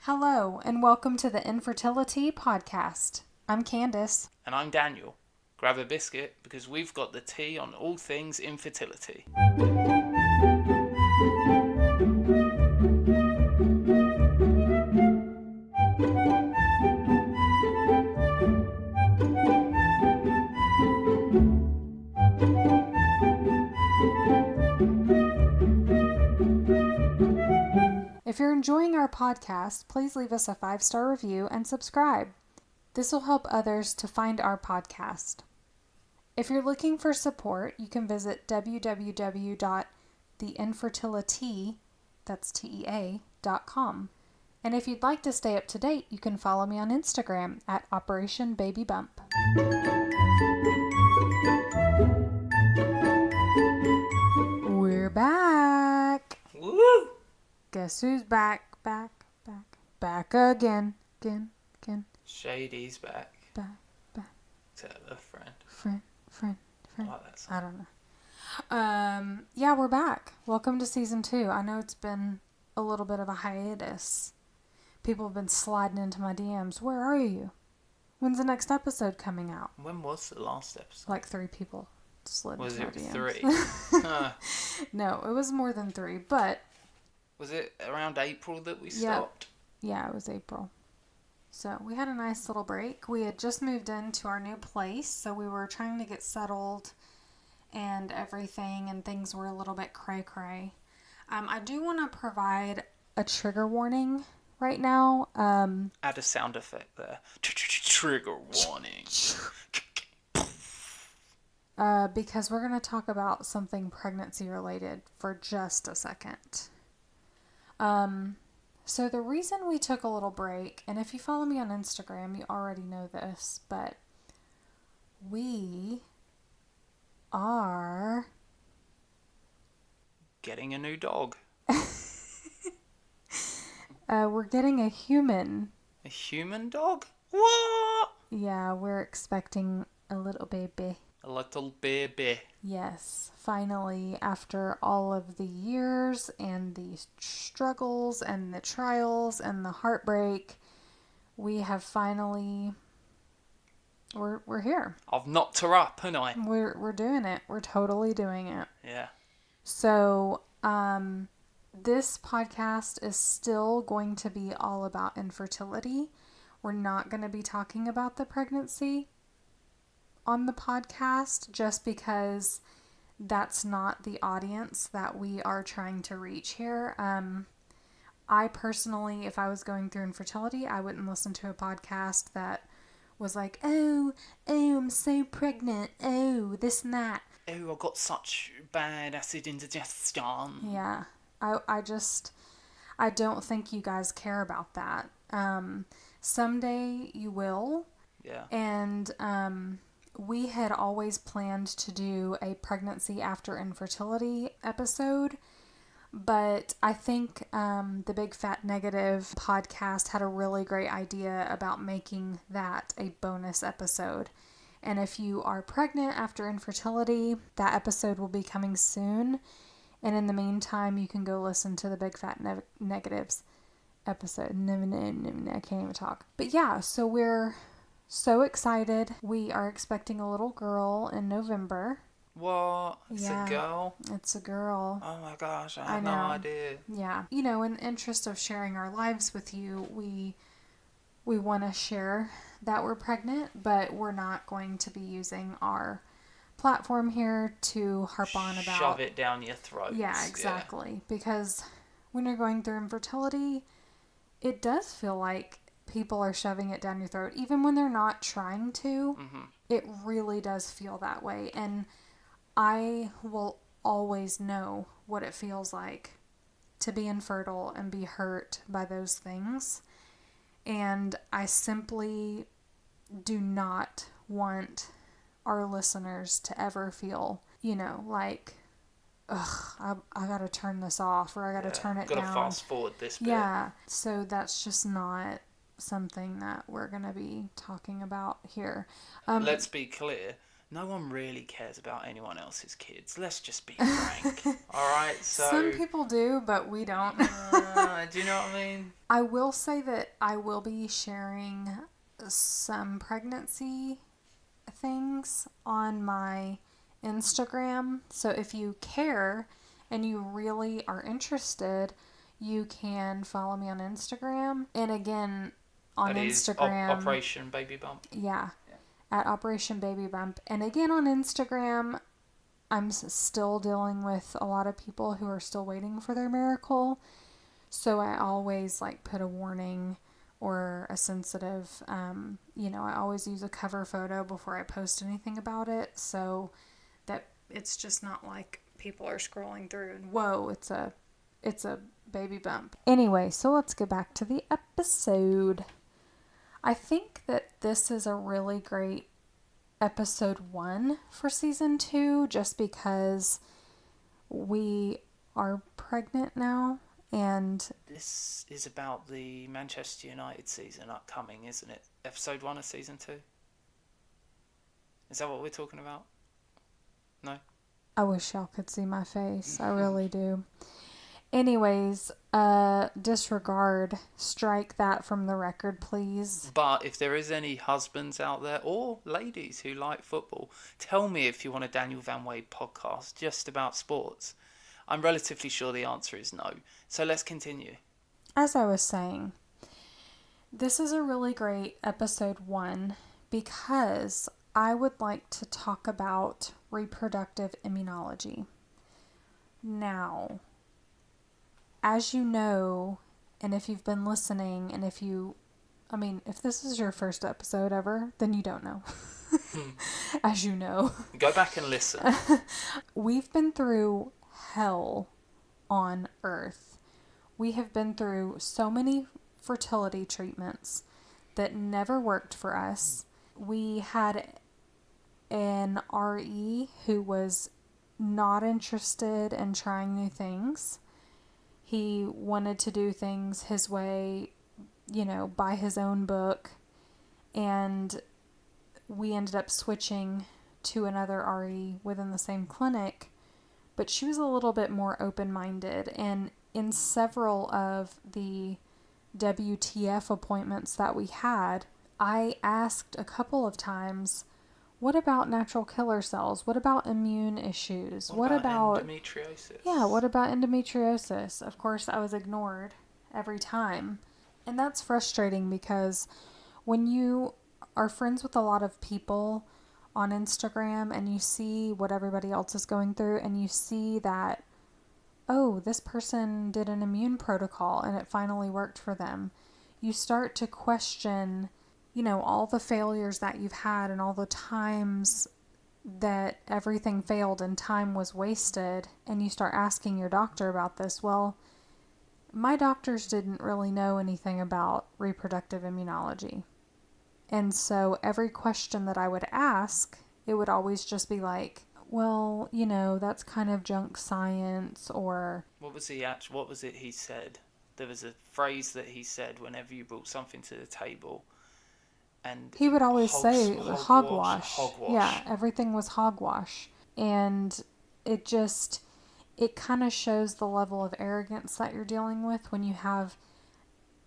Hello, and welcome to the Infertility Podcast. I'm Candace. And I'm Daniel. Grab a biscuit because we've got the tea on all things infertility. If you're enjoying our podcast, please leave us a 5-star review and subscribe. This will help others to find our podcast. If you're looking for support, you can visit www.theinfertility, that's TEA.com. And if you'd like to stay up to date, you can follow me on Instagram at Operation Baby Bump. We're back. Woo! Guess who's back again. Shady's back. Back. Tell a friend. Friend. I like that song. I don't know. Yeah, we're back. Welcome to season 2. I know it's been a little bit of a hiatus. People have been sliding into my DMs. Where are you? When's the next episode coming out? When was the last episode? Like 3 people slid Was into my it DMs. 3? No, it was more than 3, but... Was it around April that we stopped? Yeah, it was April. So we had a nice little break. We had just moved into our new place, so we were trying to get settled and everything, and things were a little bit cray-cray. I do want to provide a trigger warning right now. Add a sound effect there. Trigger warning. Because we're going to talk about something pregnancy related for just a second. So the reason we took a little break, and if you follow me on Instagram, you already know this, but we are Getting a new dog. we're getting a human. A human dog? What? Yeah, we're expecting a little baby. A little baby. Yes, finally, after all of the years and the struggles and the trials and the heartbreak, we have finally, we're here. I've knocked her up, haven't I? We're doing it. We're totally doing it. Yeah. So, this podcast is still going to be all about infertility. We're not going to be talking about the pregnancy on the podcast just because that's not the audience that we are trying to reach here. I personally, if I was going through infertility, I wouldn't listen to a podcast that was like, oh, I'm so pregnant, oh, this and that. Oh, I got such bad acid indigestion. Yeah, I don't think you guys care about that. Someday you will. Yeah. And, we had always planned to do a pregnancy after infertility episode, but I think the Big Fat Negative podcast had a really great idea about making that a bonus episode. And if you are pregnant after infertility, that episode will be coming soon. And in the meantime, you can go listen to the Big Fat Negatives episode. I can't even talk. But yeah, so we're so excited. We are expecting a little girl in November. What? It's a girl? It's a girl. Oh my gosh, I had no idea. Yeah. You know, in the interest of sharing our lives with you, we want to share that we're pregnant, but we're not going to be using our platform here to harp on about... Shove it down your throat. Yeah, exactly. Yeah. Because when you're going through infertility, it does feel like people are shoving it down your throat, even when they're not trying to. Mm-hmm. It really does feel that way. And I will always know what it feels like to be infertile and be hurt by those things. And I simply do not want our listeners to ever feel, like, ugh, I gotta turn this off, or I gotta turn it down. Gotta fast forward this bit. Yeah. So that's just not something that we're going to be talking about here. Let's be clear. no one really cares about anyone else's kids. Let's just be frank. All right, so Some people do, but we don't. do you know what I mean? I will say that I will be sharing some pregnancy things on my Instagram. So if you care and you really are interested, you can follow me on Instagram. And again, on That is Instagram, Operation Baby Bump. yeah, at Operation Baby Bump. And again, on Instagram, I'm still dealing with a lot of people who are still waiting for their miracle. So I always put a warning or a sensitive, I always use a cover photo before I post anything about it, so that it's just not like people are scrolling through and whoa, it's a baby bump. Anyway, so let's get back to the episode. I think that this is a really great episode 1 for season 2, just because we are pregnant now. And this is about the Manchester United season upcoming, isn't it? Episode 1 of season 2. Is that what we're talking about? No? I wish y'all could see my face. I really do. Anyways, disregard. Strike that from the record, please. But if there is any husbands out there or ladies who like football, tell me if you want a Daniel Van Wade podcast just about sports. I'm relatively sure the answer is no. So let's continue. As I was saying, this is a really great episode 1 because I would like to talk about reproductive immunology. Now, as you know, and if you've been listening, and if this is your first episode ever, then you don't know. As you know. Go back and listen. We've been through hell on earth. We have been through so many fertility treatments that never worked for us. We had an RE who was not interested in trying new things. He wanted to do things his way, by his own book. And we ended up switching to another RE within the same clinic. But she was a little bit more open-minded. And in several of the WTF appointments that we had, I asked a couple of times, what about natural killer cells? What about immune issues? What about endometriosis? Yeah, what about endometriosis? Of course, I was ignored every time. And that's frustrating because when you are friends with a lot of people on Instagram and you see what everybody else is going through and you see that, oh, this person did an immune protocol and it finally worked for them, you start to question, all the failures that you've had and all the times that everything failed and time was wasted, and you start asking your doctor about this. Well, my doctors didn't really know anything about reproductive immunology. And so every question that I would ask, it would always just be like, well, that's kind of junk science, or... What was it he said? There was a phrase that he said whenever you brought something to the table. And he would always say hogwash. Hogwash. Yeah, everything was hogwash. And it kind of shows the level of arrogance that you're dealing with when you have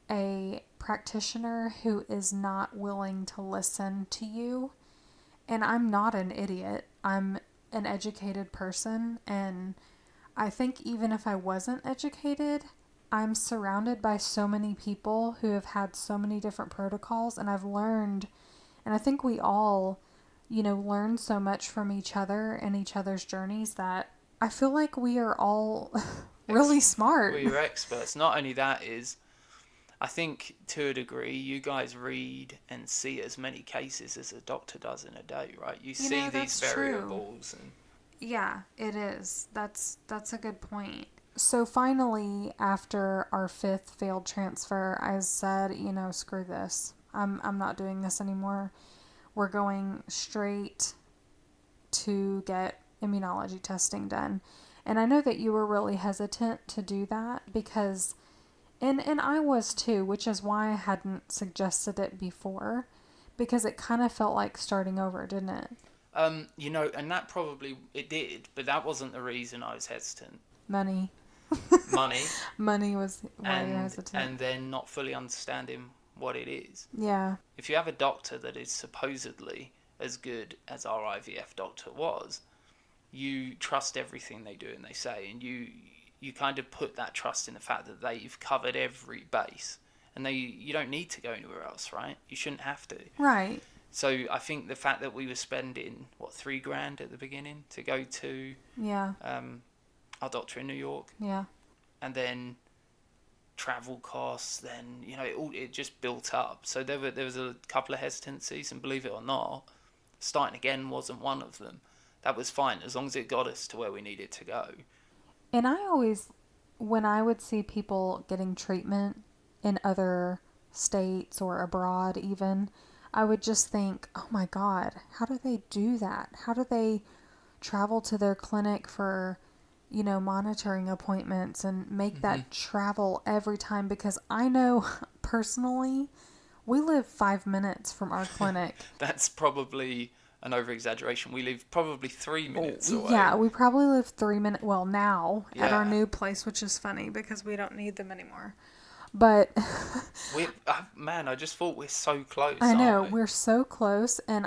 a practitioner who is not willing to listen to you. And I'm not an idiot. I'm an educated person. And I think even if I wasn't educated, I'm surrounded by so many people who have had so many different protocols, and I've learned, and I think we all, learn so much from each other and each other's journeys that I feel like we are all really smart. We're experts. Not only that is, I think to a degree, you guys read and see as many cases as a doctor does in a day, right? You see these variables. True. Yeah, it is. That's a good point. So finally, after our 5th failed transfer, I said, screw this. I'm not doing this anymore. We're going straight to get immunology testing done. And I know that you were really hesitant to do that because, and I was too, which is why I hadn't suggested it before, because it kind of felt like starting over, didn't it? And that probably it did, but that wasn't the reason I was hesitant. Money. Money, Money was why you're and hesitant. then not fully understanding what it is. Yeah. If you have a doctor that is supposedly as good as our IVF doctor was, you trust everything they do and they say, and you kind of put that trust in the fact that they've covered every base, and you don't need to go anywhere else, right? You shouldn't have to. Right. So I think the fact that we were spending $3,000 at the beginning to go to Yeah. our doctor in New York, Yeah. and then travel costs, then it just built up. So there was a couple of hesitancies, and believe it or not, starting again wasn't one of them. That was fine as long as it got us to where we needed to go. And I always, when I would see people getting treatment in other states or abroad even, I would just think, oh my God, how do they do that? How do they travel to their clinic for, monitoring appointments and make that travel every time? Because I know personally, we live 5 minutes from our clinic. That's probably an over-exaggeration. We live probably 3 minutes away. Yeah, we probably live 3 minutes, well, now at our Yeah. new place, which is funny because we don't need them anymore. But Man, I just thought we're so close. I know, aren't we? we're so close, and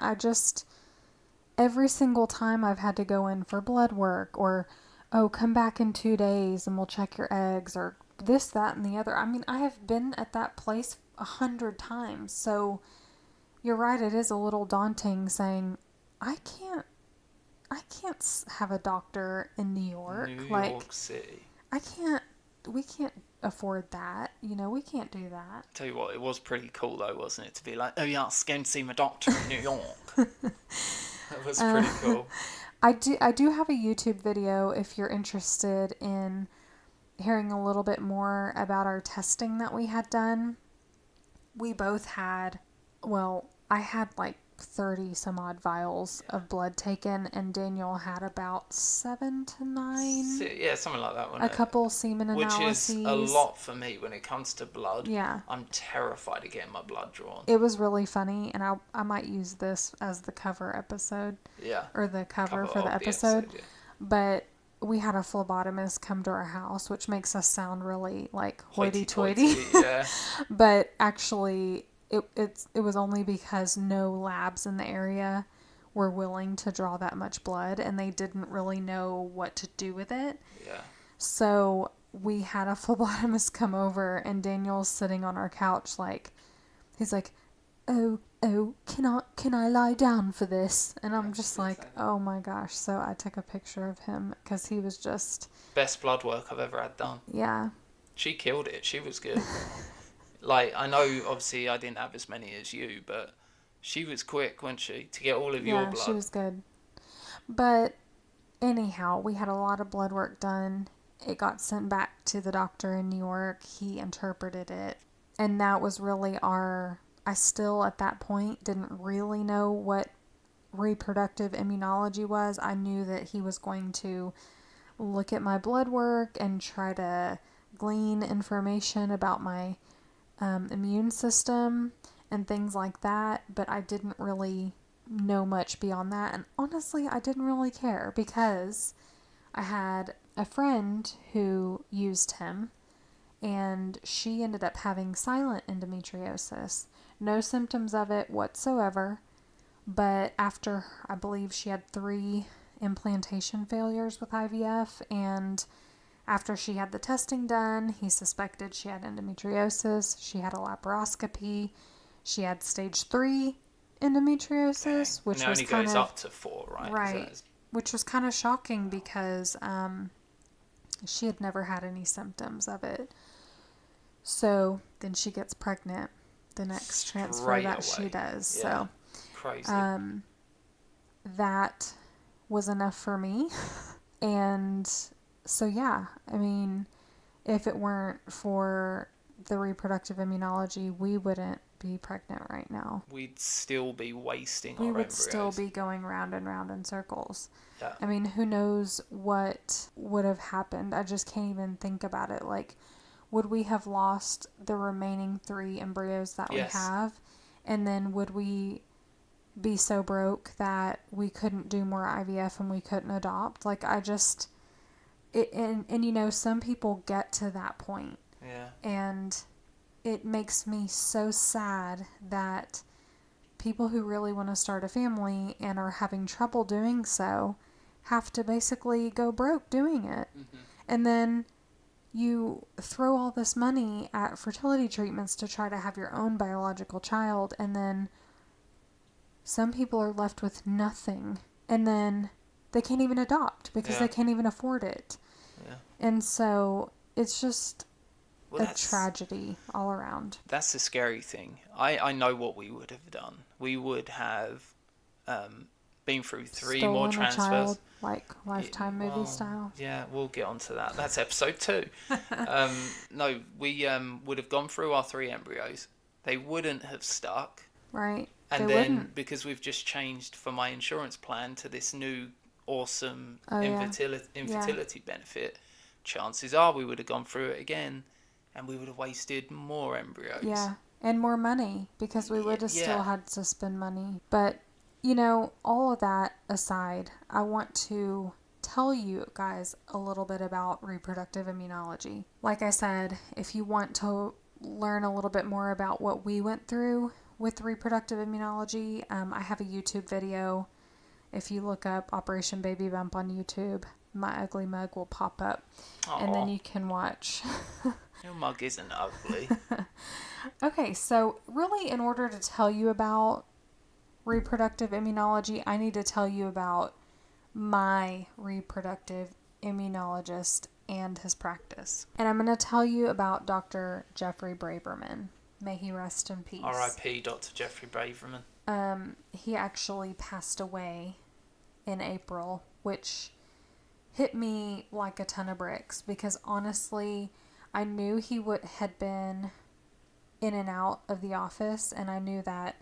every single time I've had to go in for blood work, or, oh, come back in 2 days and we'll check your eggs, or this, that, and the other. I mean, I have been at that place 100 times, so you're right, it is a little daunting saying, I can't have a doctor in New York. New Like, York City. we can't afford that. We can't do that. Tell you what, it was pretty cool though, wasn't it? To be like, oh yeah, I'm going to see my doctor in New York. That was pretty cool. I do have a YouTube video if you're interested in hearing a little bit more about our testing that we had done. We both had, well, I had like 30 some odd vials of blood taken, and Daniel had about 7 to 9. Yeah, something like that. A couple semen analyses. Which is a lot for me when it comes to blood. Yeah. I'm terrified of getting my blood drawn. It was really funny, and I might use this as the cover episode. Yeah. Or the cover for the episode. Yeah. But we had a phlebotomist come to our house, which makes us sound really like hoity-toity. Yeah. But actually, it was only because no labs in the area were willing to draw that much blood, and they didn't really know what to do with it. Yeah. So we had a phlebotomist come over, and Daniel's sitting on our couch he's like, oh, can I lie down for this? And I'm just like, oh my gosh. So I took a picture of him because he was just... Best blood work I've ever had done. Yeah. She killed it. She was good. Like, I know, obviously, I didn't have as many as you, but she was quick, wasn't she, to get all of your blood? Yeah, she was good. But anyhow, we had a lot of blood work done. It got sent back to the doctor in New York. He interpreted it. And that was really I still, at that point, didn't really know what reproductive immunology was. I knew that he was going to look at my blood work and try to glean information about my immune system and things like that, but I didn't really know much beyond that. And honestly, I didn't really care because I had a friend who used him, and she ended up having silent endometriosis. No symptoms of it whatsoever, but after, I believe she had 3 implantation failures with IVF, and after she had the testing done, he suspected she had endometriosis. She had a laparoscopy. She had stage 3 endometriosis, which was kind of... goes up to 4, right? Right. Which was kind of shocking because she had never had any symptoms of it. So then she gets pregnant the next transfer that she does. Yeah. So crazy. That was enough for me. And so, yeah, I mean, if it weren't for the reproductive immunology, we wouldn't be pregnant right now. We'd still be wasting our embryos. We would still be going round and round in circles. Yeah. I mean, who knows what would have happened? I just can't even think about it. Like, would we have lost the remaining 3 embryos that we have? And then would we be so broke that we couldn't do more IVF and we couldn't adopt. Like, and some people get to that point. Yeah. And it makes me so sad that people who really want to start a family and are having trouble doing so have to basically go broke doing it. Mm-hmm. And then you throw all this money at fertility treatments to try to have your own biological child, and then some people are left with nothing, and then they can't even adopt because they can't even afford it. Yeah. And so it's just a tragedy all around. That's the scary thing. I know what we would have done. We would have been through three more transfers. A child, like Lifetime movie style. Yeah, we'll get onto that. That's episode 2. No, we would have gone through our 3 embryos. They wouldn't have stuck. Right. And then because we've just changed for my insurance plan to this new awesome infertility benefit, chances are we would have gone through it again and we would have wasted more embryos. Yeah, and more money because we would have still had to spend money. But, all of that aside, I want to tell you guys a little bit about reproductive immunology. Like I said, if you want to learn a little bit more about what we went through with reproductive immunology, I have a YouTube video. If you look up Operation Baby Bump on YouTube, my ugly mug will pop up. Aww. And then you can watch. Your mug isn't ugly. Okay, so really in order to tell you about reproductive immunology, I need to tell you about my reproductive immunologist and his practice. And I'm going to tell you about Dr. Jeffrey Braverman. May he rest in peace. R.I.P. Dr. Jeffrey Braverman. He actually passed away in April, which hit me like a ton of bricks because honestly, I knew he had been in and out of the office, and I knew that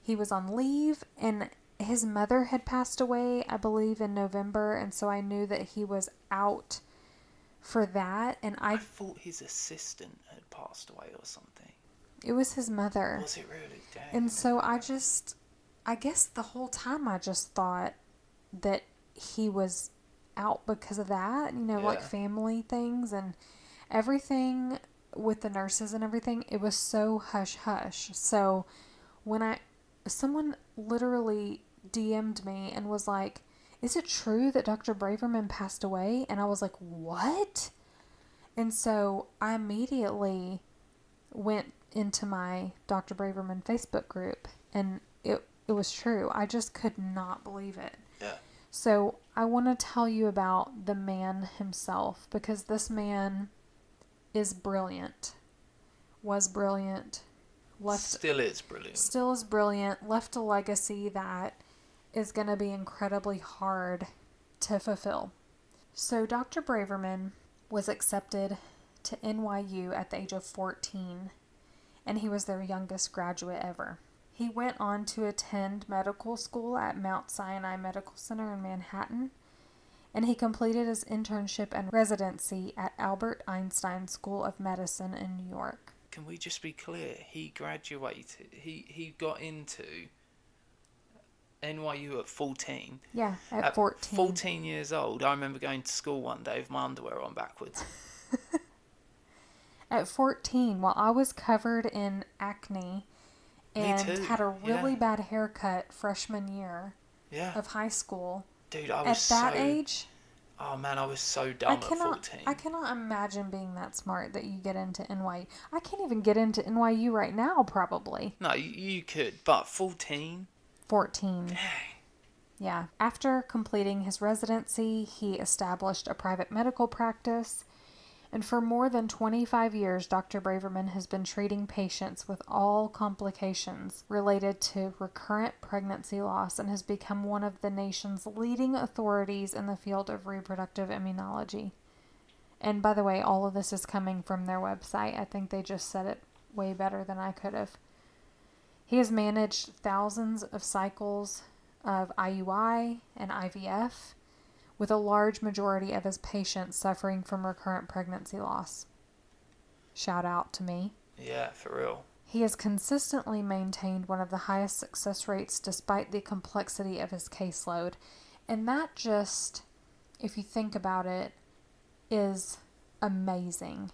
he was on leave, and his mother had passed away, I believe, in November, and so I knew that he was out for that. And I thought his assistant had passed away or something. It was his mother. Was it really? Dang. And so I guess the whole time I just thought that he was out because of that, like family things and everything with the nurses and everything. It was so hush hush. So when someone literally DM'd me and was like, "Is it true that Dr. Braverman passed away?" And I was like, "What?" And so I immediately went into my Dr. Braverman Facebook group, and it was true. I just could not believe it. Yeah. So I want to tell you about the man himself, because this man is brilliant. Was brilliant. Still is brilliant. Still is brilliant. Left a legacy that is going to be incredibly hard to fulfill. So Dr. Braverman was accepted to NYU at the age of 14, and he was their youngest graduate ever. He went on to attend medical school at Mount Sinai Medical Center in Manhattan, and he completed his internship and residency at Albert Einstein School of Medicine in New York. Can we just be clear? He graduated, he got into NYU at 14. Yeah, at 14. 14 years old. I remember going to school one day with my underwear on backwards. At 14, while I was covered in acne and had a really bad haircut freshman year of high school. Dude, I was at that age. Oh man, I was so dumb at 14. I cannot imagine being that smart that you get into NYU. I can't even get into NYU right now, probably. No, you could, but 14? 14. Dang. Yeah. After completing his residency, he established a private medical practice. And for more than 25 years, Dr. Braverman has been treating patients with all complications related to recurrent pregnancy loss and has become one of the nation's leading authorities in the field of reproductive immunology. And by the way, all of this is coming from their website. I think they just said it way better than I could have. He has managed thousands of cycles of IUI and IVF, with a large majority of his patients suffering from recurrent pregnancy loss. Shout out to me. Yeah, for real. He has consistently maintained one of the highest success rates despite the complexity of his caseload. And that just, if you think about it, is amazing.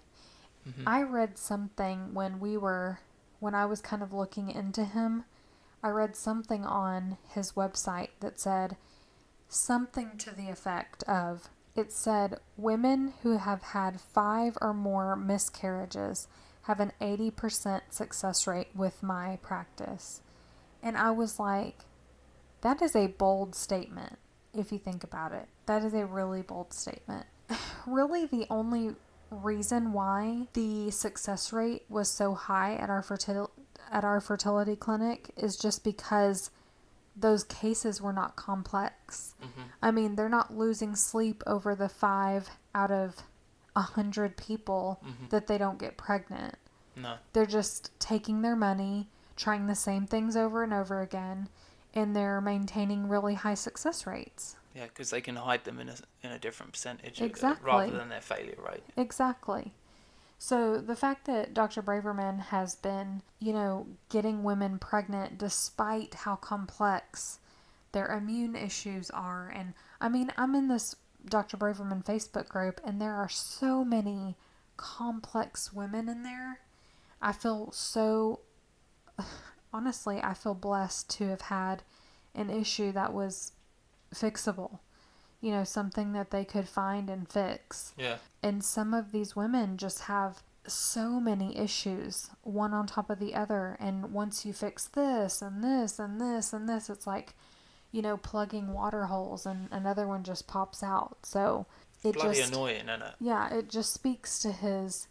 Mm-hmm. I read something when I was kind of looking into him, I read something on his website that said something to the effect of, it said, women who have had 5 or more miscarriages have an 80% success rate with my practice. And I was like, that is a bold statement, if you think about it. That is a really bold statement. Really, the only reason why the success rate was so high at our fertility clinic is just because those cases were not complex. Mm-hmm. I mean, they're not losing sleep over the 5 out of 100 people Mm-hmm. that they don't get pregnant. No. They're just taking their money, trying the same things over and over again, and they're maintaining really high success rates. Yeah, because they can hide them in a different percentage Exactly. rather than their failure rate. Exactly. So the fact that Dr. Braverman has been, getting women pregnant despite how complex their immune issues are. And I mean, I'm in this Dr. Braverman Facebook group, and there are so many complex women in there. I feel so, honestly, I feel blessed to have had an issue that was fixable. Something that they could find and fix. Yeah. And some of these women just have so many issues, one on top of the other. And once you fix this and this and this and this, it's like, plugging water holes, and another one just pops out. So it's bloody annoying, isn't it? Yeah, it just speaks to his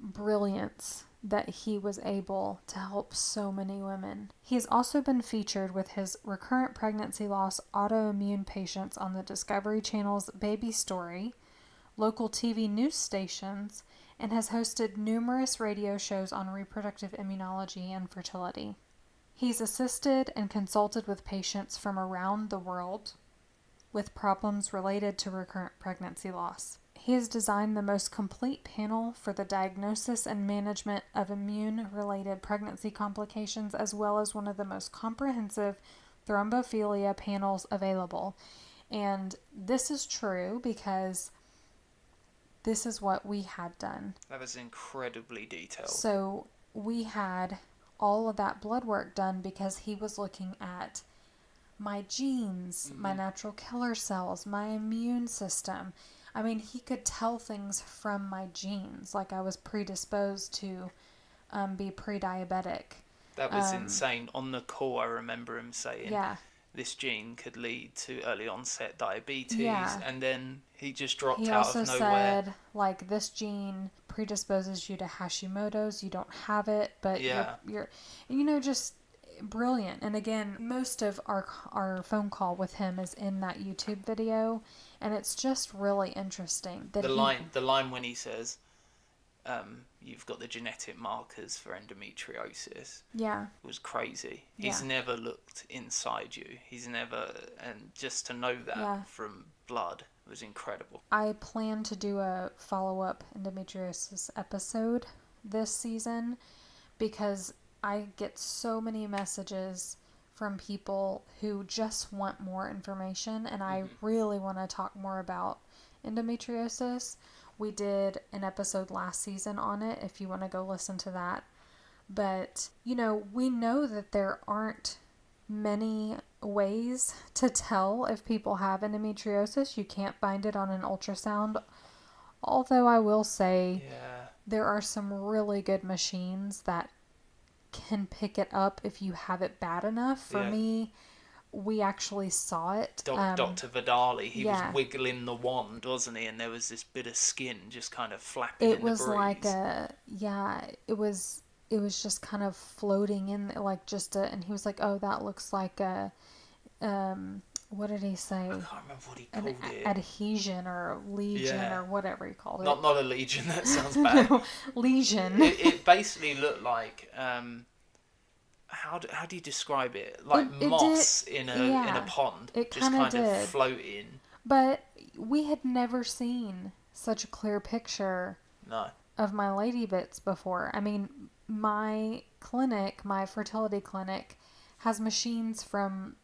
brilliance that he was able to help so many women. He has also been featured with his recurrent pregnancy loss autoimmune patients on the Discovery Channel's Baby Story, local TV news stations, and has hosted numerous radio shows on reproductive immunology and fertility. He's assisted and consulted with patients from around the world with problems related to recurrent pregnancy loss. He has designed the most complete panel for the diagnosis and management of immune-related pregnancy complications, as well as one of the most comprehensive thrombophilia panels available. And this is true because this is what we had done. That was incredibly detailed. So we had all of that blood work done because he was looking at my genes, my natural killer cells, my immune system. I mean, he could tell things from my genes, like I was predisposed to be pre-diabetic. That was insane. On the call, I remember him saying, Yeah. this gene could lead to early onset diabetes, Yeah. and then he just dropped He out also of nowhere. said, like, this gene predisposes you to Hashimoto's. You don't have it, but you're just brilliant. And again, most of our phone call with him is in that YouTube video, and it's just really interesting. That the line when he says, you've got the genetic markers for endometriosis. Yeah. Was crazy. Yeah. He's never looked inside you. And just to know that from blood was incredible. I plan to do a follow-up endometriosis episode this season because I get so many messages from people who just want more information, and I really want to talk more about endometriosis. We did an episode last season on it, if you want to go listen to that. But, we know that there aren't many ways to tell if people have endometriosis. You can't find it on an ultrasound. Although I will say there are some really good machines that can pick it up if you have it bad enough. For me, we actually saw it. Dr. Vidali, he was wiggling the wand, wasn't he? And there was this bit of skin just kind of flapping in the breeze. It was just kind of floating in, like and he was like, oh, that looks like a, what did he say? I can't remember what he called it. Adhesion or lesion or whatever he called it. Not a lesion, that sounds bad. No, lesion. It basically looked like, how do you describe it? Like moss in a pond. It just kind of floating. But we had never seen such a clear picture of my lady bits before. I mean, my clinic, my fertility clinic, has machines from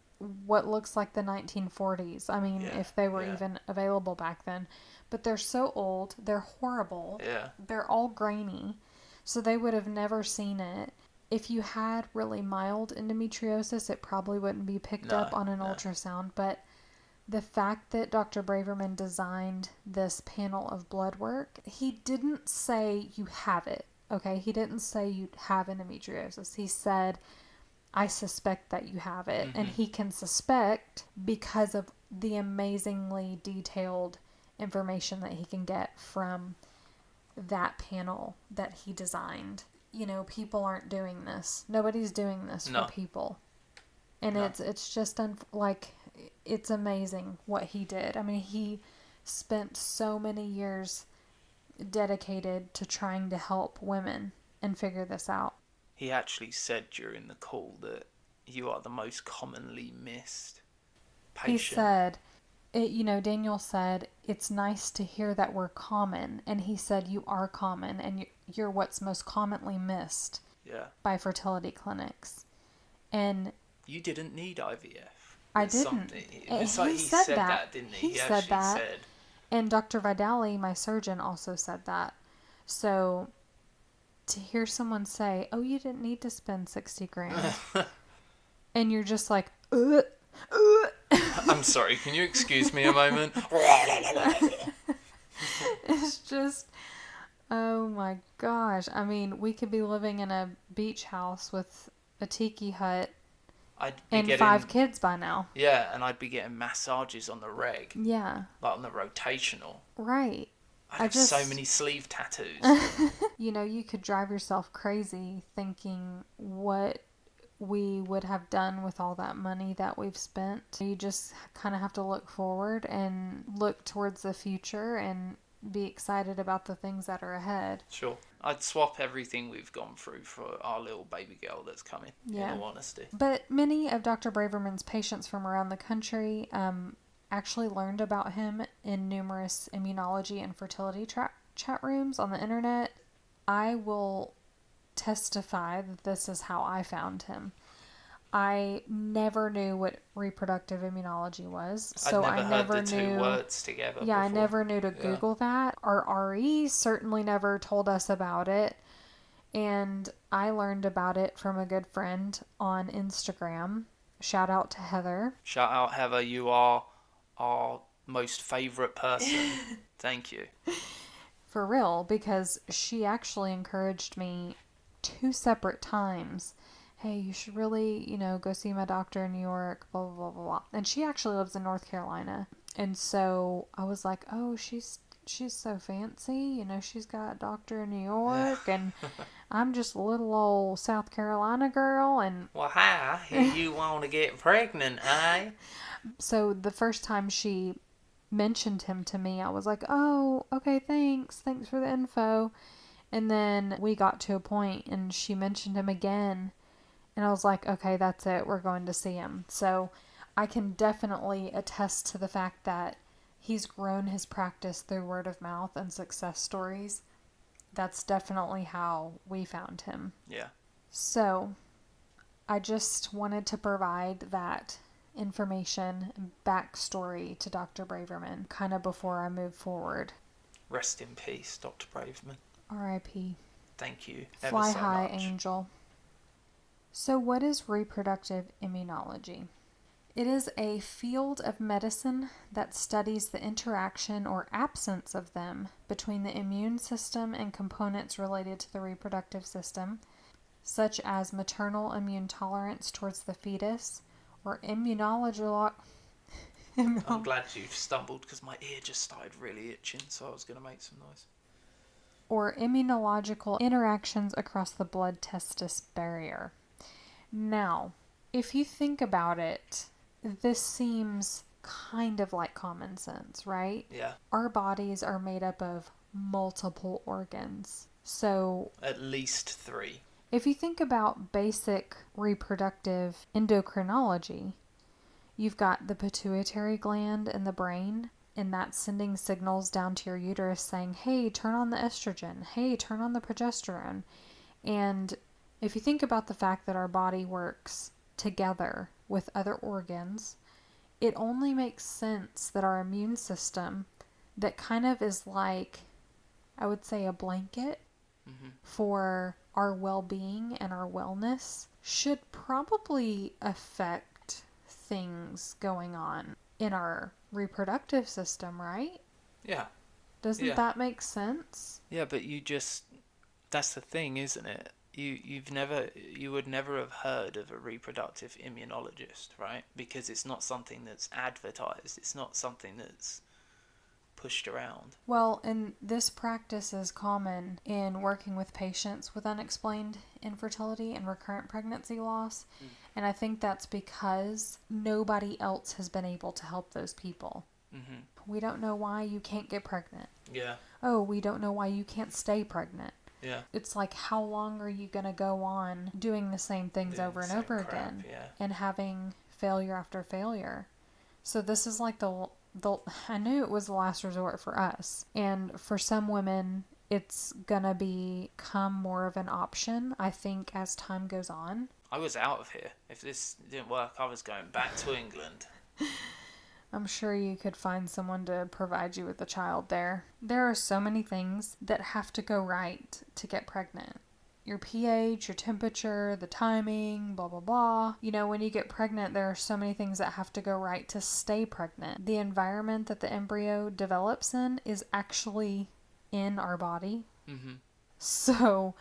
what looks like the 1940s. I mean, if they were even available back then. But they're so old, they're horrible. Yeah. They're all grainy, so they would have never seen it. If you had really mild endometriosis, it probably wouldn't be picked up on an ultrasound. But the fact that Dr. Braverman designed this panel of blood work, he didn't say you have it, okay? He didn't say you have endometriosis. He said, I suspect that you have it. And he can suspect because of the amazingly detailed information that he can get from that panel that he designed. You know, people aren't doing this. Nobody's doing this for people. And it's just it's amazing what he did. I mean, he spent so many years dedicated to trying to help women and figure this out. He actually said during the call that you are the most commonly missed patient. He said, Daniel said, it's nice to hear that we're common. And he said, you are common and you're what's most commonly missed by fertility clinics. And you didn't need IVF. I didn't. He said that, didn't he? He said that. And Dr. Vidali, my surgeon, also said that. So to hear someone say, oh, you didn't need to spend 60 grand. And you're just like, I'm sorry, can you excuse me a moment? It's just, oh my gosh. I mean, we could be living in a beach house with a tiki hut and 5 kids by now. Yeah, and I'd be getting massages on the reg. Yeah. Like on the rotational. Right. I have so many sleeve tattoos. You could drive yourself crazy thinking what we would have done with all that money that we've spent. You just kind of have to look forward and look towards the future and be excited about the things that are ahead. Sure. I'd swap everything we've gone through for our little baby girl that's coming, in all honesty. But many of Dr. Braverman's patients from around the country actually learned about him in numerous immunology and fertility chat rooms on the internet. I will testify that this is how I found him. I never knew what reproductive immunology was, so I never heard the knew. Two words together. Yeah, before. I never knew to Google that. Our RE certainly never told us about it, and I learned about it from a good friend on Instagram. Shout out to Heather. Shout out Heather, you are our most favorite person. Thank you. For real, because she actually encouraged me 2 separate times. Hey, you should really, go see my doctor in New York, blah, blah, blah, blah. And she actually lives in North Carolina. And so I was like, oh, she's so fancy. She's got a doctor in New York. And I'm just a little old South Carolina girl. And well, hi, you want to get pregnant, eh? So the first time she mentioned him to me, I was like, oh, okay, thanks for the info. And then we got to a point and she mentioned him again, and I was like, okay, that's it, we're going to see him. So I can definitely attest to the fact that he's grown his practice through word of mouth and success stories. That's definitely how we found him. Yeah. So I just wanted to provide that information and backstory to Dr. Braverman kind of before I move forward. Rest in peace, Dr. Braverman. R.I.P. Thank you. Fly high, angel. So what is reproductive immunology? It is a field of medicine that studies the interaction or absence of them between the immune system and components related to the reproductive system, such as maternal immune tolerance towards the fetus, or immunology. I'm glad you've stumbled because my ear just started really itching, so I was going to make some noise. Or immunological interactions across the blood-testis barrier. Now, if you think about it, this seems kind of like common sense, right? Yeah. Our bodies are made up of multiple organs. So at least 3. If you think about basic reproductive endocrinology, you've got the pituitary gland in the brain, and that's sending signals down to your uterus saying, hey, turn on the estrogen. Hey, turn on the progesterone. And if you think about the fact that our body works together with other organs, it only makes sense that our immune system, that kind of is like, I would say, a blanket for our well-being and our wellness, should probably affect things going on in our reproductive system, right? Yeah. Doesn't that make sense? Yeah, but that's the thing, isn't it? You would never have heard of a reproductive immunologist, right? Because it's not something that's advertised. It's not something that's pushed around. Well, and this practice is common in working with patients with unexplained infertility and recurrent pregnancy loss. And I think that's because nobody else has been able to help those people. We don't know why you can't get pregnant. Yeah. Oh, we don't know why you can't stay pregnant. Yeah. It's like, how long are you going to go on doing the same things over and over again and having failure after failure? So this is like I knew it was the last resort for us. And for some women, it's going to become more of an option, I think, as time goes on. I was out of here. If this didn't work, I was going back to England. I'm sure you could find someone to provide you with a child there. There are so many things that have to go right to get pregnant. Your pH, your temperature, the timing, blah, blah, blah. You know, when you get pregnant, there are so many things that have to go right to stay pregnant. The environment that the embryo develops in is actually in our body. So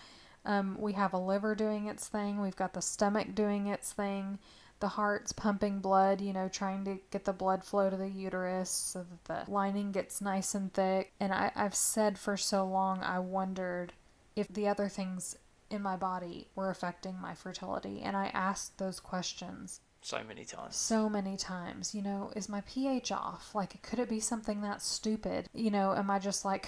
we have a liver doing its thing. We've got the stomach doing its thing. The heart's pumping blood, you know, trying to get the blood flow to the uterus so that the lining gets nice and thick. And I've said for so long, I wondered if the other things in my body were affecting my fertility. And I asked those questions. So many times. So many times. You know, is my pH off? Like, could it be something that stupid? You know, am I just like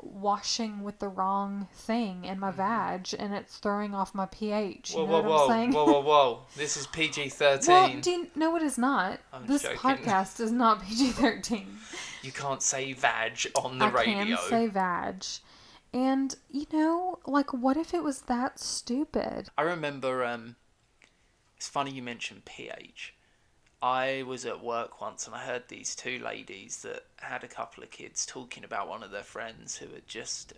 washing with the wrong thing in my vag and it's throwing off my pH? You know what I'm saying? Whoa. This is PG-13. Well, no, it is not. This joking. podcast is not PG-13. You can't say vag on the radio. I can say vag. And, you know, like, what if it was that stupid? I remember, it's funny you mentioned pH. I was at work once and I heard these two ladies that had a couple of kids talking about one of their friends who had just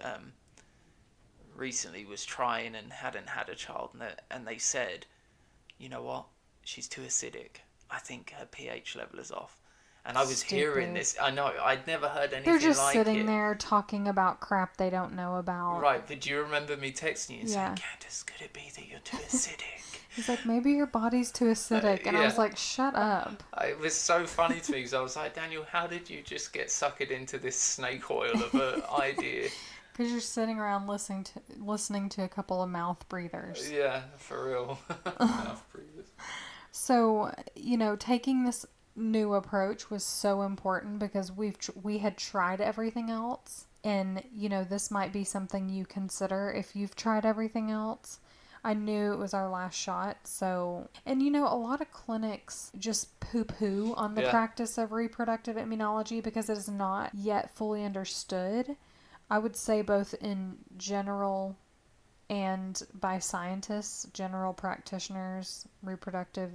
recently was trying and hadn't had a child. And they said, you know what, she's too acidic. I think her pH level is off. And I was hearing this. I know, I'd never heard anything like it. They're just sitting there talking about crap they don't know about. Right, but do you remember me texting you and saying, Candace, could it be that you're too acidic? He's like, maybe your body's too acidic. And I was like, shut up. It was so funny to me because I was like, Daniel, how did you just get suckered into this snake oil of an idea? Because you're sitting around listening to a couple of mouth breathers. Yeah, for real. Mouth breathers. So, you know, taking this new approach was so important because we had tried everything else, and you know, this might be something you consider if you've tried everything else. I knew it was our last shot. So, and you know, a lot of clinics just poo-poo on the practice of reproductive immunology because it is not yet fully understood. I would say both in general and by scientists, general practitioners, reproductive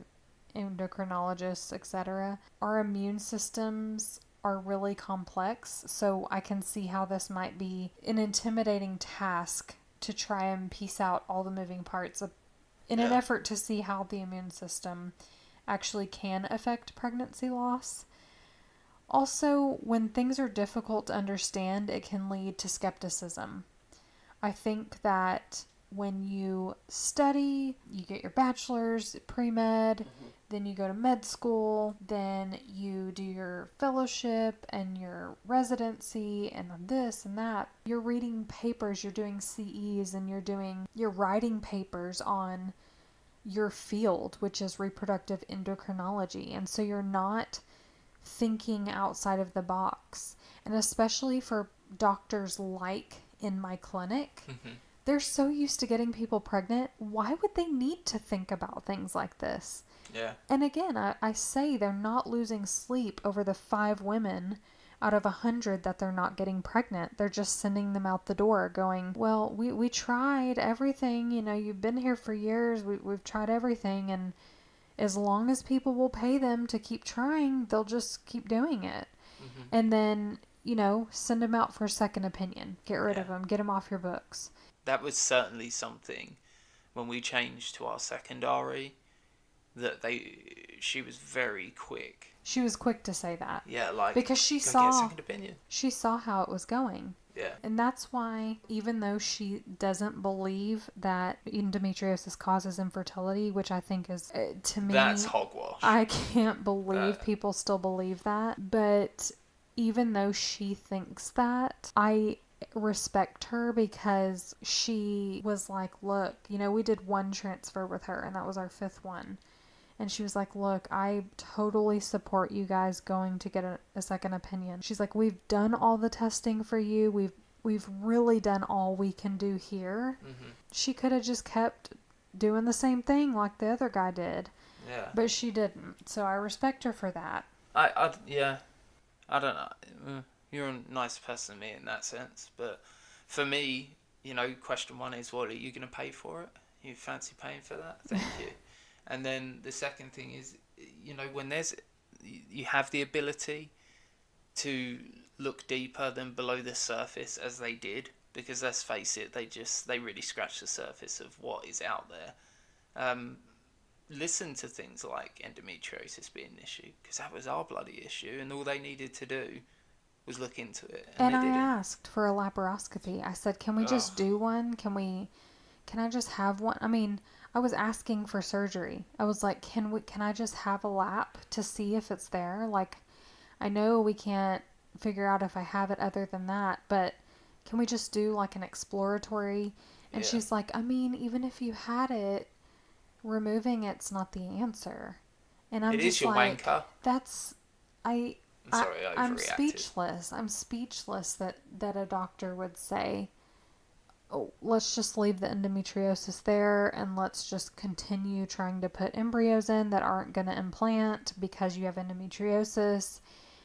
endocrinologists, etc. Our immune systems are really complex, so I can see how this might be an intimidating task to try and piece out all the moving parts in an effort to see how the immune system actually can affect pregnancy loss. Also, when things are difficult to understand, it can lead to skepticism. I think that when you study, you get your bachelor's, pre-med, then you go to med school, then you do your fellowship and your residency and this and that. You're reading papers, you're doing CEs, and you're writing papers on your field, which is reproductive endocrinology. And so you're not thinking outside of the box. And especially for doctors like in my clinic, they're so used to getting people pregnant. Why would they need to think about things like this? Yeah. And again, I say they're not losing sleep over the 5 women out of 100 that they're not getting pregnant. They're just sending them out the door going, well, we tried everything. You know, you've been here for years. We've tried everything. And as long as people will pay them to keep trying, they'll just keep doing it. Mm-hmm. And then, you know, send them out for a second opinion. Get rid of them. Get them off your books. That was certainly something when we changed to our secondary that she was very quick. She was quick to say that. Yeah, like, because she get a saw second opinion. She saw how it was going. Yeah. And that's why, even though she doesn't believe that endometriosis causes infertility, which I think is, to me, that's hogwash. I can't believe people still believe that. But even though she thinks that, I respect her, because she was like, look, you know, we did one transfer with her, and that was our 5th one. And she was like, look, I totally support you guys going to get a second opinion. She's like, we've done all the testing for you. We've really done all we can do here. Mm-hmm. She could have just kept doing the same thing like the other guy did. Yeah. But she didn't. So I respect her for that. I don't know. You're a nicer person than me in that sense. But for me, you know, question 1 is, what are you going to pay for it? You fancy paying for that? Thank you. And then the second thing is, you know, when you have the ability to look deeper than below the surface, as they did, because let's face it, they really scratched the surface of what is out there. Listen to things like endometriosis being an issue, because that was our bloody issue, and all they needed to do was look into it. And I asked for a laparoscopy. I said, can we just do one? Can I just have one? I mean, I was asking for surgery. I was like, can I just have a lap to see if it's there? Like, I know we can't figure out if I have it other than that, but can we just do like an exploratory? And she's like, I mean, even if you had it, removing it's not the answer. And I'm just like, wanker. I'm sorry, I overreacted. I'm speechless that a doctor would say, oh, let's just leave the endometriosis there and let's just continue trying to put embryos in that aren't going to implant because you have endometriosis,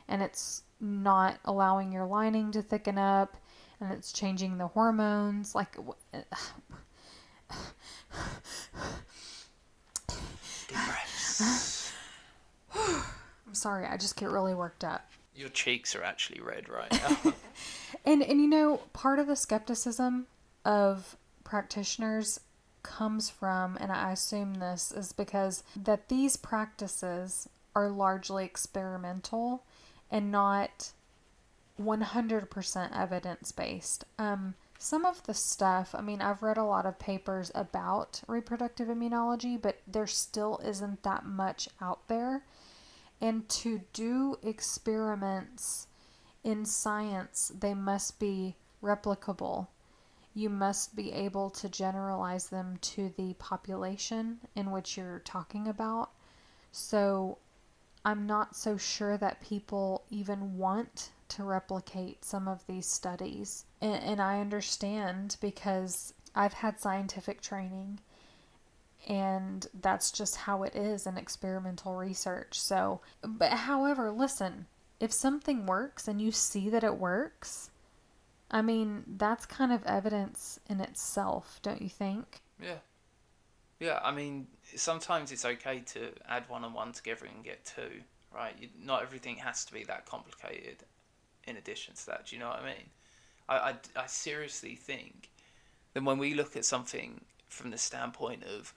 and it's not allowing your lining to thicken up, and it's changing the hormones. Like, deep breaths. I'm sorry, I just get really worked up. Your cheeks are actually red right now. and you know, part of the skepticism of practitioners comes from, and I assume this is because that these practices are largely experimental and not 100% evidence-based. Some of the stuff, I mean, I've read a lot of papers about reproductive immunology, but there still isn't that much out there. And to do experiments in science, they must be replicable. You must be able to generalize them to the population in which you're talking about. So I'm not so sure that people even want to replicate some of these studies. And I understand, because I've had scientific training, and that's just how it is in experimental research. So, but however, listen, if something works and you see that it works, I mean, that's kind of evidence in itself, don't you think? Yeah. Yeah, I mean, sometimes it's okay to add 1 and 1 together and get 2, right? Not everything has to be that complicated in addition to that, do you know what I mean? I seriously think that when we look at something from the standpoint of,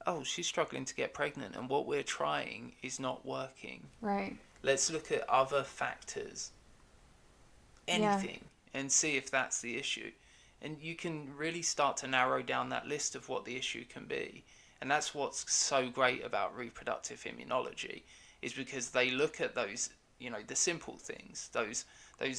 oh, she's struggling to get pregnant and what we're trying is not working. Right. Let's look at other factors. Anything. Yeah. And see if that's the issue. And you can really start to narrow down that list of what the issue can be. And that's what's so great about reproductive immunology, is because they look at those, you know, the simple things, those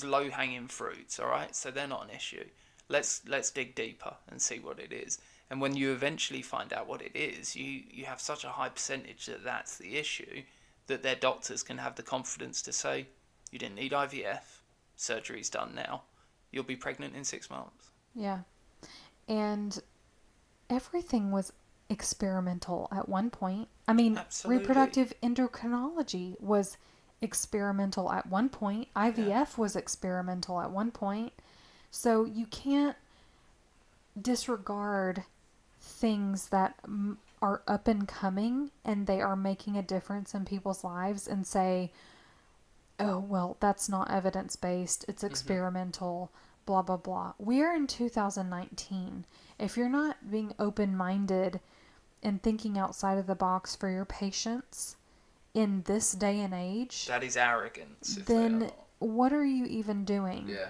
low-hanging fruits, all right? So they're not an issue. Let's dig deeper and see what it is. And when you eventually find out what it is, you have such a high percentage that that's the issue, that their doctors can have the confidence to say, you didn't need IVF, surgery's done now, you'll be pregnant in 6 months. Yeah. And everything was experimental at one point. I mean, absolutely. Reproductive endocrinology was experimental at one point. IVF was experimental at one point. So you can't disregard things that are up and coming and they are making a difference in people's lives and say, oh, well, that's not evidence-based. It's experimental, blah, blah, blah. We're in 2019. If you're not being open-minded and thinking outside of the box for your patients in this day and age, that is arrogance. Then what are you even doing? Yeah.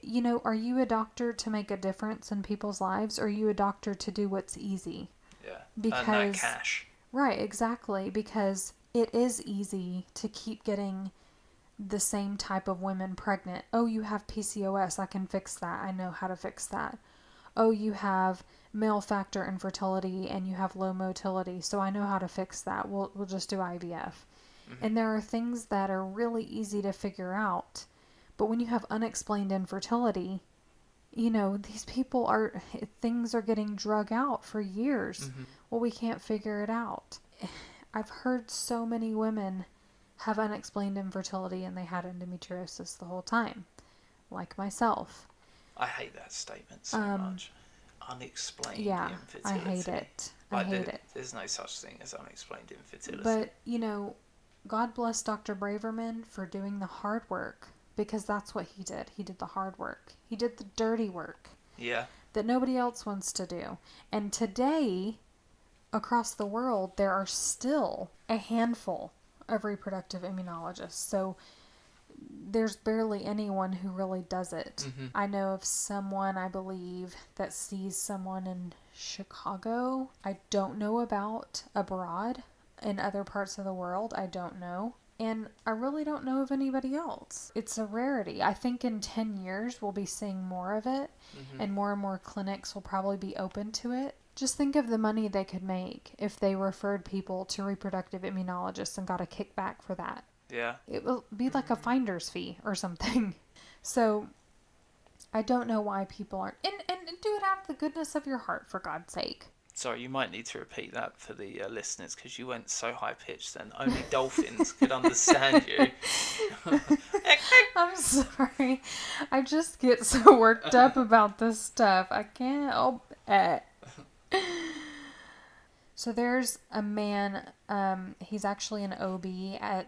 You know, are you a doctor to make a difference in people's lives, or are you a doctor to do what's easy? Yeah. Because, earn that cash. Right, exactly. Because it is easy to keep getting the same type of women pregnant. Oh, you have PCOS. I can fix that. I know how to fix that. Oh, you have male factor infertility and you have low motility, so I know how to fix that. We'll just do IVF. And there are things that are really easy to figure out. But when you have unexplained infertility, you know, things are getting drug out for years. Well, we can't figure it out. I've heard so many women have unexplained infertility and they had endometriosis the whole time, like myself. I hate that statement so much. Unexplained infertility. I hate it. There's no such thing as unexplained infertility. But, you know, God bless Dr. Braverman for doing the hard work, because that's what he did. He did the hard work. He did the dirty work. Yeah. That nobody else wants to do. And today, across the world, there are still a handful of reproductive immunologists. So there's barely anyone who really does it. I know of someone, I believe, that sees someone in Chicago. I don't know about abroad in other parts of the world. I don't know. And I really don't know of anybody else. It's a rarity. I think in 10 years we'll be seeing more of it, and more clinics will probably be open to it. Just think of the money they could make if they referred people to reproductive immunologists and got a kickback for that. Yeah. It will be like a finder's fee or something. So I don't know why people aren't. And do it out of the goodness of your heart, for God's sake. Sorry, you might need to repeat that for the listeners, because you went so high-pitched then only dolphins could understand you. I'm sorry. I just get so worked up about this stuff. I can't help it. So there's a man, he's actually an OB at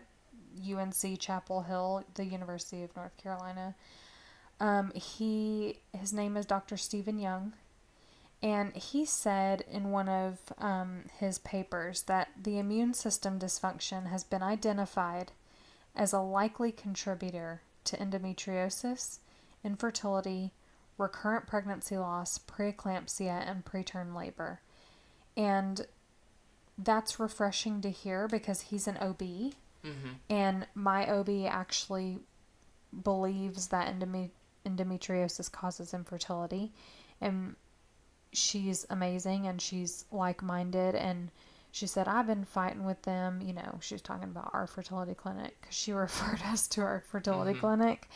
UNC Chapel Hill, the University of North Carolina. His name is Dr. Stephen Young. And he said in one of his papers that the immune system dysfunction has been identified as a likely contributor to endometriosis, infertility, recurrent pregnancy loss, preeclampsia, and preterm labor. And that's refreshing to hear because he's an OB. And my OB actually believes that endometriosis causes infertility. And she's amazing and she's like-minded, and she said, I've been fighting with them, you know, she was talking about our fertility clinic because she referred us to our fertility clinic,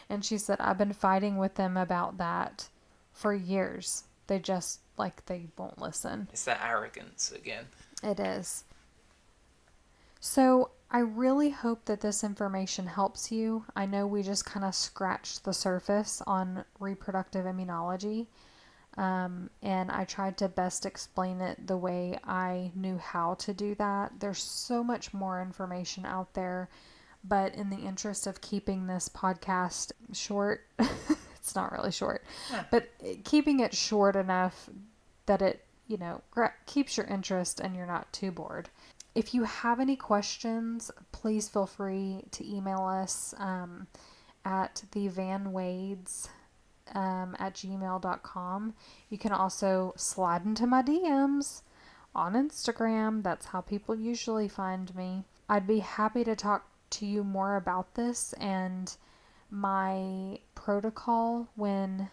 and she said, I've been fighting with them about that for years. They just, they won't listen. It's that arrogance again. It is. So I really hope that this information helps you. I know we just kind of scratched the surface on reproductive immunology. And I tried to best explain it the way I knew how to do that. There's so much more information out there, but in the interest of keeping this podcast short, it's not really short, but keeping it short enough that it, keeps your interest and you're not too bored. If you have any questions, please feel free to email us at thevanwades at gmail.com. You can also slide into my DMs on Instagram. That's how people usually find me. I'd be happy to talk to you more about this and my protocol when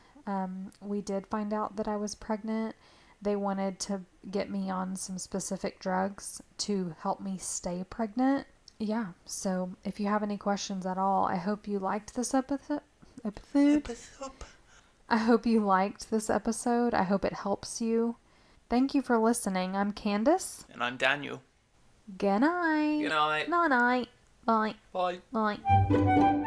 we did find out that I was pregnant. They wanted to get me on some specific drugs to help me stay pregnant. Yeah, so if you have any questions at all, I hope you liked this episode. I hope you liked this episode. I hope it helps you. Thank you for listening. I'm Candace. And I'm Daniel. Good night. Good night. Night night. Bye. Bye. Bye.